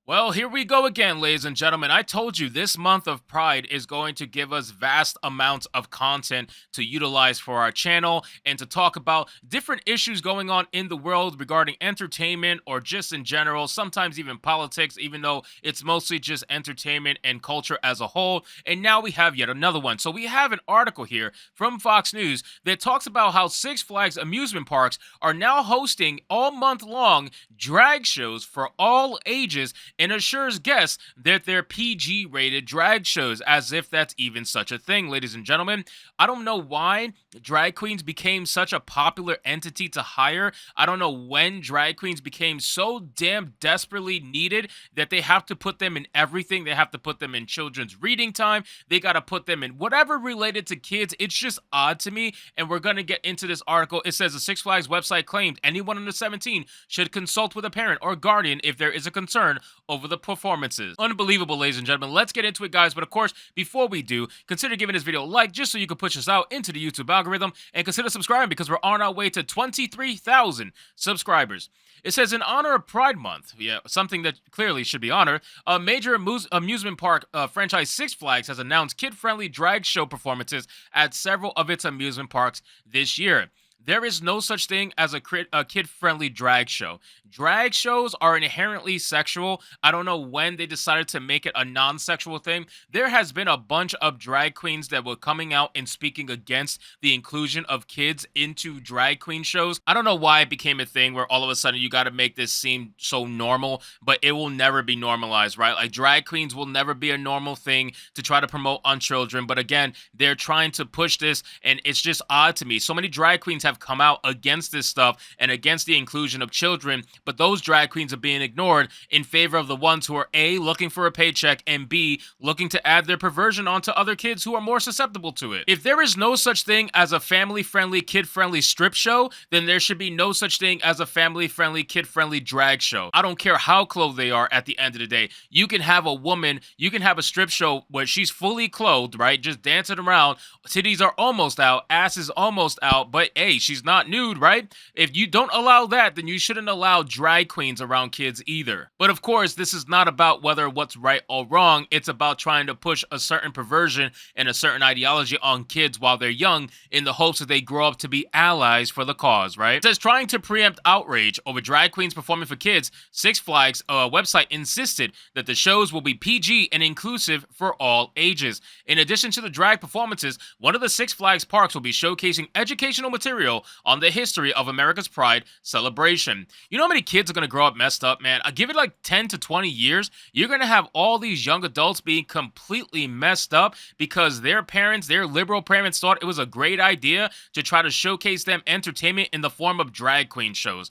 Well, here we go again, ladies and gentlemen. I told you this month of Pride is going to give us vast amounts of content to utilize for our channel and to talk about different issues going on in the world regarding entertainment or just in general, sometimes even politics, even though it's mostly just entertainment and culture as a whole. And now we have yet another one. So we have an article here from Fox News that talks about how Six Flags amusement parks are now hosting all month long drag shows for all ages and assures guests that they're PG rated drag shows, as if that's even such a thing, ladies and gentlemen. I don't know why drag queens became such a popular entity to hire. I don't know when drag queens became so damn desperately needed that they have to put them in everything. They have to put them in children's reading time. They got to put them in whatever related to kids. It's just odd to me. And we're going to get into this article. It says the Six Flags website claimed anyone under 17 should consult with a parent or guardian if there is a concern over the performances. Unbelievable, ladies and gentlemen. Let's get into it, guys. But of course, before we do, consider giving this video a like just so you can push us out into the YouTube algorithm, and consider subscribing because we're on our way to 23,000 subscribers. It says, in honor of Pride Month, yeah, something that clearly should be honored, a major amusement park franchise Six Flags has announced kid-friendly drag show performances at several of its amusement parks this year. There is no such thing as a kid-friendly drag show. Drag shows are inherently sexual. I don't know when they decided to make it a non-sexual thing. There has been a bunch of drag queens that were coming out and speaking against the inclusion of kids into drag queen shows. I don't know why it became a thing where all of a sudden you got to make this seem so normal, but it will never be normalized, right? Like, drag queens will never be a normal thing to try to promote on children. But again, they're trying to push this, and it's just odd to me. So many drag queens have come out against this stuff and against the inclusion of children, but those drag queens are being ignored in favor of the ones who are A, looking for a paycheck, and B, looking to add their perversion onto other kids who are more susceptible to it. If there is no such thing as a family-friendly, kid-friendly strip show, then there should be no such thing as a family-friendly, kid-friendly drag show. I don't care how clothed they are at the end of the day. You can have a woman, you can have a strip show where she's fully clothed, right? Just dancing around, titties are almost out, ass is almost out, but hey, she's not nude, right? If you don't allow that, then you shouldn't allow drag queens around kids either. But of course, this is not about whether what's right or wrong. It's about trying to push a certain perversion and a certain ideology on kids while they're young in the hopes that they grow up to be allies for the cause, right? It says, trying to preempt outrage over drag queens performing for kids, Six Flags website insisted that the shows will be PG and inclusive for all ages. In addition to the drag performances, one of the Six Flags parks will be showcasing educational material on the history of America's Pride celebration. You know how many kids are going to grow up messed up, man? I give it like 10 to 20 years, you're going to have all these young adults being completely messed up because their parents, their liberal parents, thought it was a great idea to try to showcase them entertainment in the form of drag queen shows.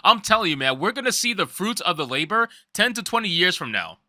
I'm telling you, man, we're going to see the fruits of the labor 10 to 20 years from now.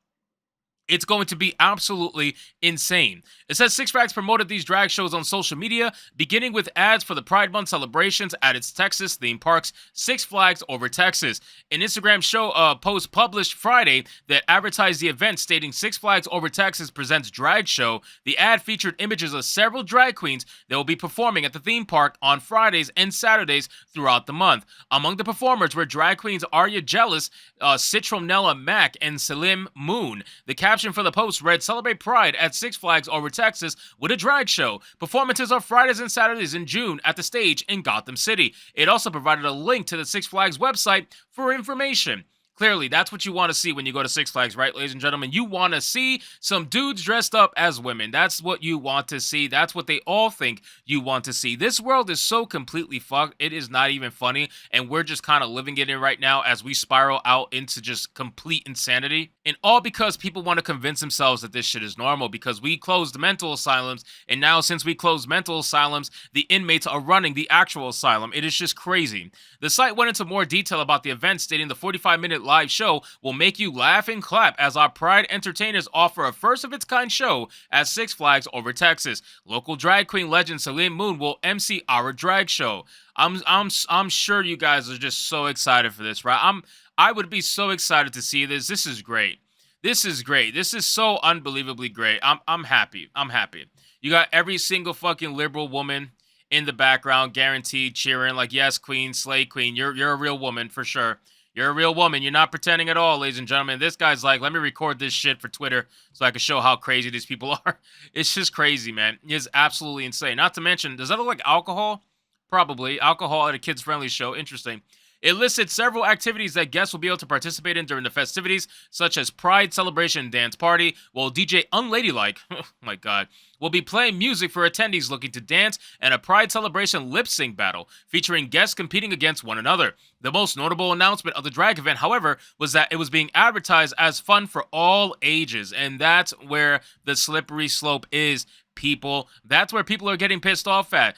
It's going to be absolutely insane. It says Six Flags promoted these drag shows on social media, beginning with ads for the Pride Month celebrations at its Texas theme parks, Six Flags Over Texas. An Instagram post published Friday that advertised the event, stating Six Flags Over Texas presents drag show. The ad featured images of several drag queens that will be performing at the theme park on Fridays and Saturdays throughout the month. Among the performers were drag queens Arya Jealous, Citronella Mack, and Salim Moon. The caption for the post read, "Celebrate Pride at Six Flags Over Texas with a drag show. Performances are Fridays and Saturdays in June at the stage in Gotham City." It also provided a link to the Six Flags website for information. Clearly, that's what you want to see when you go to Six Flags, right, ladies and gentlemen? You want to see some dudes dressed up as women. That's what you want to see. That's what they all think you want to see. This world is so completely fucked. It is not even funny, and we're just kind of living it in right now as we spiral out into just complete insanity. And all because people want to convince themselves that this shit is normal, because we closed mental asylums, and now since we closed mental asylums, the inmates are running the actual asylum. It is just crazy. The site went into more detail about the event, stating the 45-minute live show will make you laugh and clap as our Pride entertainers offer a first-of-its-kind show at Six Flags Over Texas. Local drag queen legend Salim Moon will MC our drag show. I'm sure you guys are just so excited for this, right? I would be so excited to see this. This is great. This is great. This is so unbelievably great. I'm happy. I'm happy. You got every single fucking liberal woman in the background, guaranteed, cheering like, yes, queen, slay queen. You're a real woman for sure. You're a real woman. You're not pretending at all, ladies and gentlemen. This guy's like, let me record this shit for Twitter so I can show how crazy these people are. It's just crazy, man. It's absolutely insane. Not to mention, does that look like alcohol? Probably. Alcohol at a kids-friendly show. Interesting. It listed several activities that guests will be able to participate in during the festivities, such as Pride Celebration and Dance Party, while DJ Unladylike, oh my god, will be playing music for attendees looking to dance, and a Pride Celebration lip-sync battle, featuring guests competing against one another. The most notable announcement of the drag event, however, was that it was being advertised as fun for all ages, and that's where the slippery slope is. People, that's where people are getting pissed off at.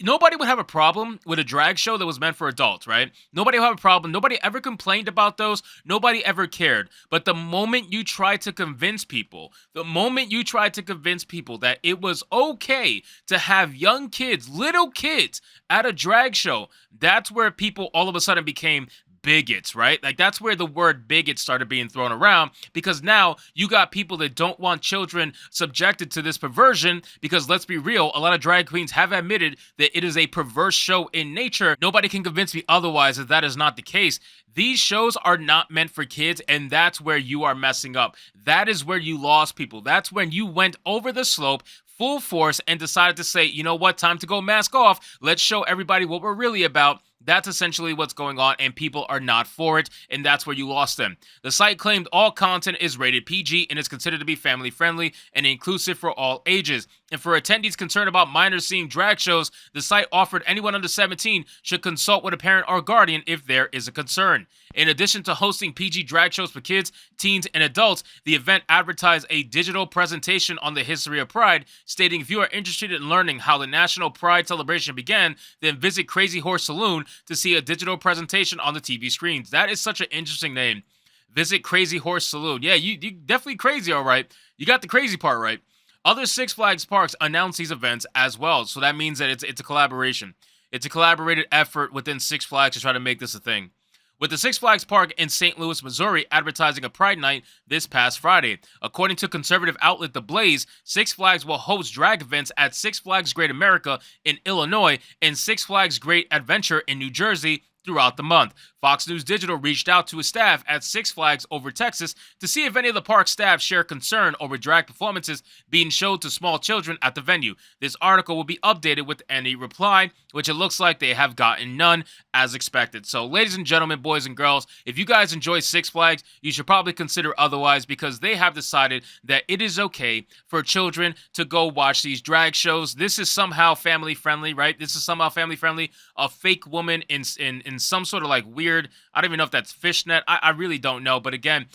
Nobody would have a problem with a drag show that was meant for adults, right? Nobody would have a problem. Nobody ever complained about those. Nobody ever cared. But the moment you try to convince people, that it was okay to have young kids, little kids, at a drag show, that's where people all of a sudden became bigots, right? Like, that's where the word bigot started being thrown around, because now you got people that don't want children subjected to this perversion, because let's be real, a lot of drag queens have admitted that it is a perverse show in nature. Nobody can convince me otherwise that is not the case. These shows are not meant for kids, and that's where you are messing up. That is where you lost people. That's when you went over the slope full force and decided to say, you know what, time to go mask off. Let's show everybody what we're really about. That's essentially what's going on, and people are not for it, and that's where you lost them. The site claimed all content is rated PG and is considered to be family-friendly and inclusive for all ages. And for attendees concerned about minors seeing drag shows, the site offered anyone under 17 should consult with a parent or guardian if there is a concern. In addition to hosting PG drag shows for kids, teens, and adults, the event advertised a digital presentation on the history of Pride, stating if you are interested in learning how the National Pride celebration began, then visit Crazy Horse Saloon to see a digital presentation on the TV screens. That is such an interesting name. Visit Crazy Horse Saloon. Yeah, you definitely crazy, all right. You got the crazy part right. Other Six Flags parks announce these events as well, so that means that it's a collaboration. It's a collaborated effort within Six Flags to try to make this a thing. With the Six Flags Park in St. Louis, Missouri, advertising a Pride Night this past Friday. According to conservative outlet The Blaze, Six Flags will host drag events at Six Flags Great America in Illinois and Six Flags Great Adventure in New Jersey throughout the month. Fox News Digital reached out to a staff at Six Flags over Texas to see if any of the park staff share concern over drag performances being showed to small children at the venue. This article will be updated with any reply, which it looks like they have gotten none, as expected. So, ladies and gentlemen, boys and girls, if you guys enjoy Six Flags, you should probably consider otherwise, because they have decided that it is okay for children to go watch these drag shows. This is somehow family friendly, right? This is somehow family friendly. A fake woman in some sort of like weird, I don't even know if that's fishnet. I really don't know. But again,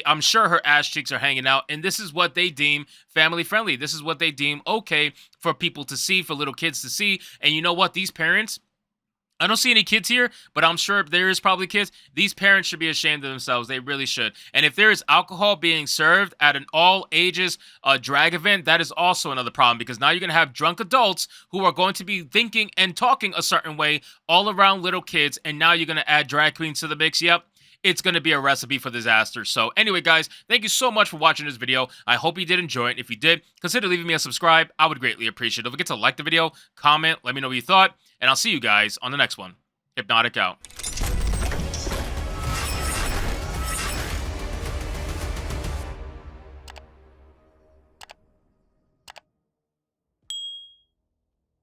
I'm sure her ass cheeks are hanging out, and this is what they deem family friendly. This is what they deem okay for people to see, for little kids to see. And you know what? These parents, I don't see any kids here, but I'm sure there is probably kids. These parents should be ashamed of themselves. They really should. And if there is alcohol being served at an all-ages drag event, that is also another problem, because now you're going to have drunk adults who are going to be thinking and talking a certain way all around little kids, and now you're going to add drag queens to the mix. Yep. It's going to be a recipe for disaster. So anyway, guys, thank you so much for watching this video. I hope you did enjoy it. If you did, consider leaving me a subscribe. I would greatly appreciate it. Don't forget to like the video, comment, let me know what you thought, and I'll see you guys on the next one. Hypnotic out.